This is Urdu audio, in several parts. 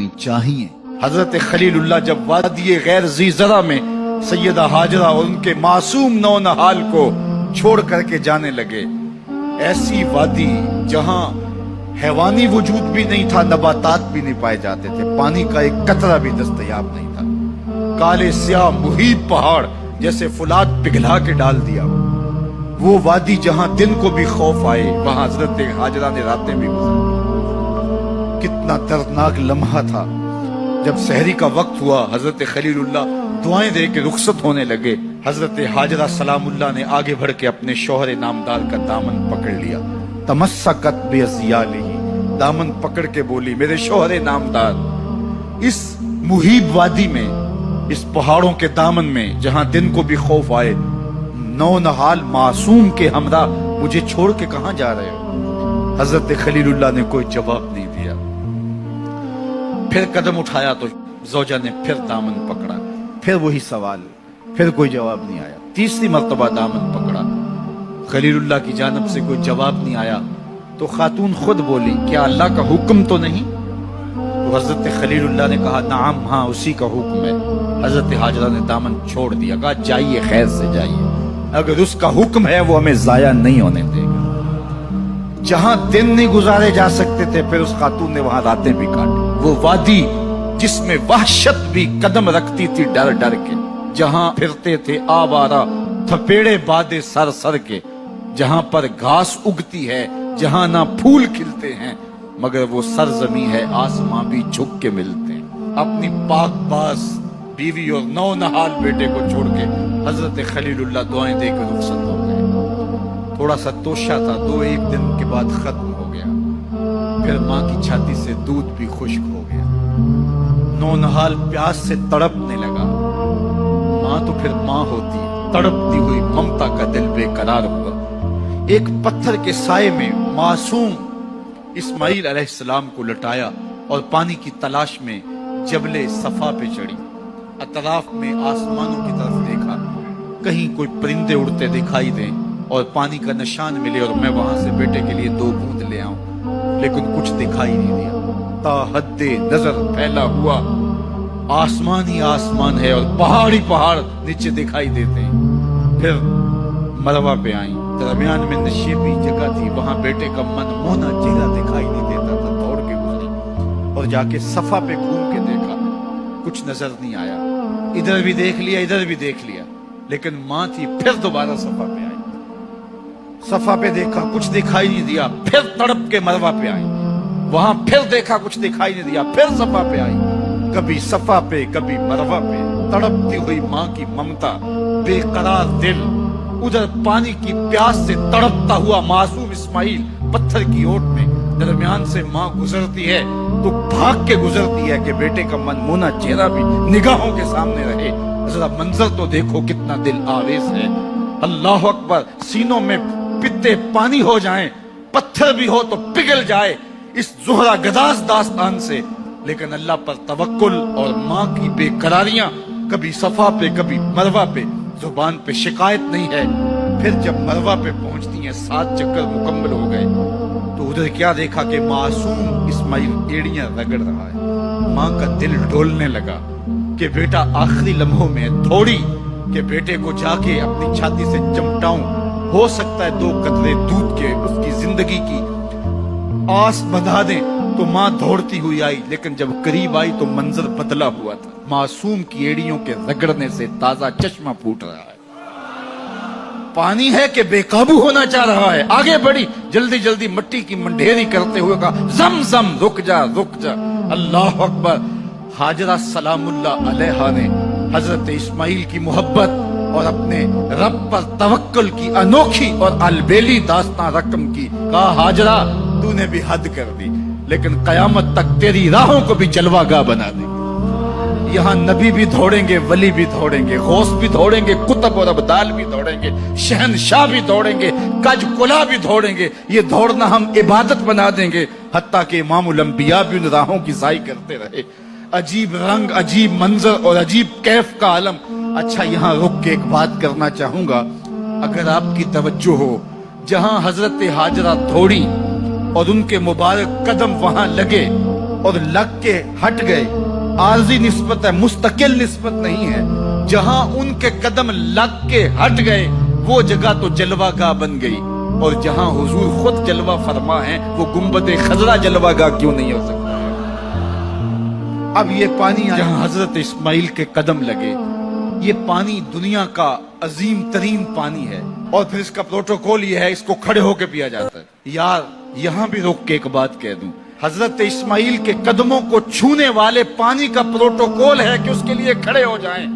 کرنی چاہیے۔ حضرت خلیل اللہ جب وادی غیر ذی زرع میں سیدہ ہاجرہ اور ان کے معصوم نونہال کو چھوڑ کر کے جانے لگے، ایسی وادی جہاں حیوانی وجود بھی نہیں تھا، نباتات بھی نہیں پائے جاتے تھے، پانی کا ایک قطرہ بھی دستیاب نہیں تھا، کالے سیاہ محیط پہاڑ جیسے فولاد پگھلا کے ڈال دیا، وہ وادی جہاں دن کو بھی خوف آئے، وہاں حضرت ہاجرہ نے راتیں بھی گزاری۔ کتنا دردناک لمحہ تھا جب سحری کا وقت ہوا، حضرت خلیل اللہ دعائیں دے کے رخصت ہونے لگے، حضرت ہاجرہ سلام اللہ نے آگے بڑھ کے اپنے شوہر نامدار کا دامن پکڑ لیا، تمسکت بِأَزْيَالِهِ، دامن پکڑ کے بولی، میرے شوہر نامدار، اس محیب وادی میں، اس پہاڑوں کے دامن میں جہاں دن کو بھی خوف آئے، نونہال معصوم کے ہمراہ مجھے چھوڑ کے کہاں جا رہے ہو؟ حضرت خلیل اللہ نے کوئی جواب نہیں دیا۔ پھر قدم اٹھایا تو زوجہ نے پھر دامن پکڑا، پھر وہی سوال، پھر کوئی جواب نہیں آیا۔ تیسری مرتبہ دامن پکڑا، خلیل اللہ کی جانب سے کوئی جواب نہیں آیا، تو خاتون خود بولی، کیا اللہ کا حکم تو نہیں؟ تو حضرت خلیل اللہ نے کہا، نعم، ہاں اسی کا حکم ہے۔ حضرت ہاجرہ نے دامن چھوڑ دیا، کہا جائیے، خیر سے جائیے، اگر اس کا حکم ہے وہ ہمیں ضائع نہیں ہونے دے گا۔ جہاں دن نہیں گزارے جا سکتے تھے، پھر اس خاتون نے وہاں راتیں بھی کاٹی۔ وہ وادی جس میں وحشت بھی قدم رکھتی تھی ڈر ڈر کے، جہاں پھرتے تھے آوارہ تھپیڑے بادے سر سر کے، جہاں پر گھاس اگتی ہے، جہاں نہ پھول کھلتے ہیں، مگر وہ سرزمین ہے، آسماں بھی جھک کے ملتے ہیں۔ اپنی پاک باز بیوی اور نونہال بیٹے کو چھوڑ کے حضرت خلیل اللہ دعائیں دے کے رخصت ہو گئے۔ تھوڑا سا توشہ تھا، 2-1 دن کے بعد ختم ہو گیا، پھر ماں کی چھاتی سے دودھ بھی خشک ہو گیا، نونہال پیاس سے تڑپنے لگا۔ ماں تو پھر ماں ہوتی ہے، تڑپتی ہوئی ممتا کا دل بے قرار ہوا۔ ایک پتھر کے سائے میں معصوم اسماعیل علیہ السلام کو لٹایا اور پانی کی تلاش میں جبل صفا پہ چڑھی، اطراف میں آسمانوں کی طرف دیکھا، کہیں کوئی پرندے اڑتے دکھائی دیں اور پانی کا نشان ملے اور میں وہاں سے بیٹے کے لیے 2 بوند لے آؤں، لیکن کچھ دکھائی نہیں دیا۔ تا حد نظر پھیلا ہوا آسمان ہی آسمان ہے اور پہاڑی پہاڑ نیچے دکھائی دیتے ہیں۔ پھر مروہ پہ آئیں، درمیان میں نشیبی جگہ تھی، وہاں بیٹے کا من مونا چہرہ دکھائی نہیں دیتا تھا، دوڑ کے گزری اور جا کے صفا پہ گھوم کے دیکھا، کچھ نظر نہیں آیا، ادھر بھی دیکھ لیا، ادھر بھی دیکھ لیا، لیکن ماں تھی۔ پھر دوبارہ صفا پہ آئی، صفا پہ دیکھا، کچھ دکھائی نہیں دیا، پھر تڑپ کے مروہ پہ آئی، وہاں پھر دیکھا، کچھ دکھائی نہیں دیا، پھر صفا پہ آئی، کبھی صفا پہ کبھی مروہ پہ، تڑپتی ہوئی ماں کی ممتا، بے قرار دل، ادھر پانی کی پیاس سے تڑپتا ہوا معصوم اسماعیل پتھر کی اوٹ میں، درمیان سے ماں گزرتی ہے تو بھاگ کے گزرتی ہے کہ بیٹے کا منمونا چہرہ بھی نگاہوں کے سامنے رہے۔ ذرا منظر تو دیکھو کتنا دل آویز ہے۔ اللہ اکبر، سینوں میں پتے پانی ہو جائیں، پتھر بھی ہو تو پگھل جائے اس زہرہ گداز داستان سے، لیکن اللہ پر توکل اور ماں کی بے قراریاں، کبھی صفا پہ کبھی مروہ پہ، زبان پہ شکایت نہیں ہے۔ پھر جب مروہ پہ پہنچتی ہیں، 7 چکر مکمل ہو گئے تو ادھر کیا دیکھا کہ معصوم اسماعیل ایڑیاں رگڑ رہا ہے۔ ماں کا دل ڈولنے لگا کہ بیٹا آخری لمحوں میں تھوڑی کہ بیٹے کو جا کے اپنی چھاتی سے چمٹاؤں، ہو سکتا ہے 2 قطرے دودھ کے اس کی زندگی کی آس بندھا دیں۔ تو ماں دوڑتی ہوئی آئی، لیکن جب قریب آئی تو منظر بدلا ہوا تھا، معصوم کی ایڑیوں کے رگڑنے سے تازہ چشمہ پھوٹ رہا ہے، پانی ہے کہ بے قابو ہونا چاہ رہا ہے۔ آگے بڑھی، جلدی جلدی مٹی کی منڈھیری کرتے ہوئے کہا، زم زم، رک جا رک جا۔ اللہ اکبر۔ ہاجرہ سلام اللہ علیہا نے حضرت اسماعیل کی محبت اور اپنے رب پر توکل کی انوکھی اور البیلی داستان رقم کی، کہا ہاجرہ تو نے بھی حد کر دی، لیکن قیامت تک تیری راہوں کو بھی جلوہ گاہ بنا دے گی۔ یہاں نبی بھی دوڑیں گے، ولی بھی دوڑیں گے، غوث بھی دوڑیں گے، قطب اور ابدال بھی دوڑیں گے، شہنشاہ بھی دوڑیں گے، کج کلا بھی دوڑیں گے۔ یہ دوڑنا ہم عبادت بنا دیں گے، حتیٰ کہ امام الانبیاء بھی ان راہوں کی سائی کرتے رہے۔ عجیب رنگ، عجیب منظر اور عجیب کیف کا عالم۔ اچھا، یہاں رک کے ایک بات کرنا چاہوں گا، اگر آپ کی توجہ ہو، جہاں حضرت ہاجرہ دوڑی اور ان کے مبارک قدم وہاں لگے، اور لگ کے ہٹ گئے. عارضی نسبت ہے، مستقل نسبت نہیں ہے. جہاں ان کے قدم لگ کے ہٹ گئے وہ جگہ تو جلوہ گاہ بن گئی، اور جہاں حضور خود جلوہ فرما ہیں وہ گنبد خضرا جلوہ گاہ کیوں نہیں ہو سکتا؟ اب یہ پانی جہاں حضرت اسماعیل کے قدم لگے، یہ پانی دنیا کا عظیم ترین پانی ہے، اور پھر اس کا پروٹوکول یہ ہے، اس کو کھڑے ہو کے پیا جاتا ہے. یار یہاں بھی روک کے ایک بات کہہ دوں، حضرت اسماعیل کے قدموں کو چھونے والے پانی کا پروٹوکول ہے کہ اس کے لیے کھڑے ہو جائیں.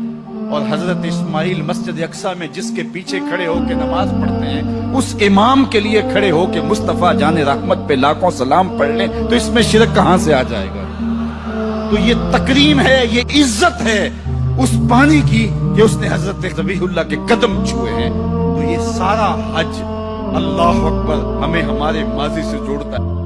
اور حضرت اسماعیل مسجد اقصی میں جس کے پیچھے کھڑے ہو کے نماز پڑھتے ہیں، اس امام کے لیے کھڑے ہو کے مصطفیٰ جان رحمت پہ لاکھوں سلام پڑھ لیں تو اس میں شرک کہاں سے آ جائے گا؟ تو یہ تکریم ہے، یہ عزت ہے اس پانی کی کہ اس نے حضرت ذبیح اللہ کے قدم چھوئے ہیں. تو یہ سارا حج اللہ اکبر ہمیں ہمارے ماضی سے جوڑتا ہے.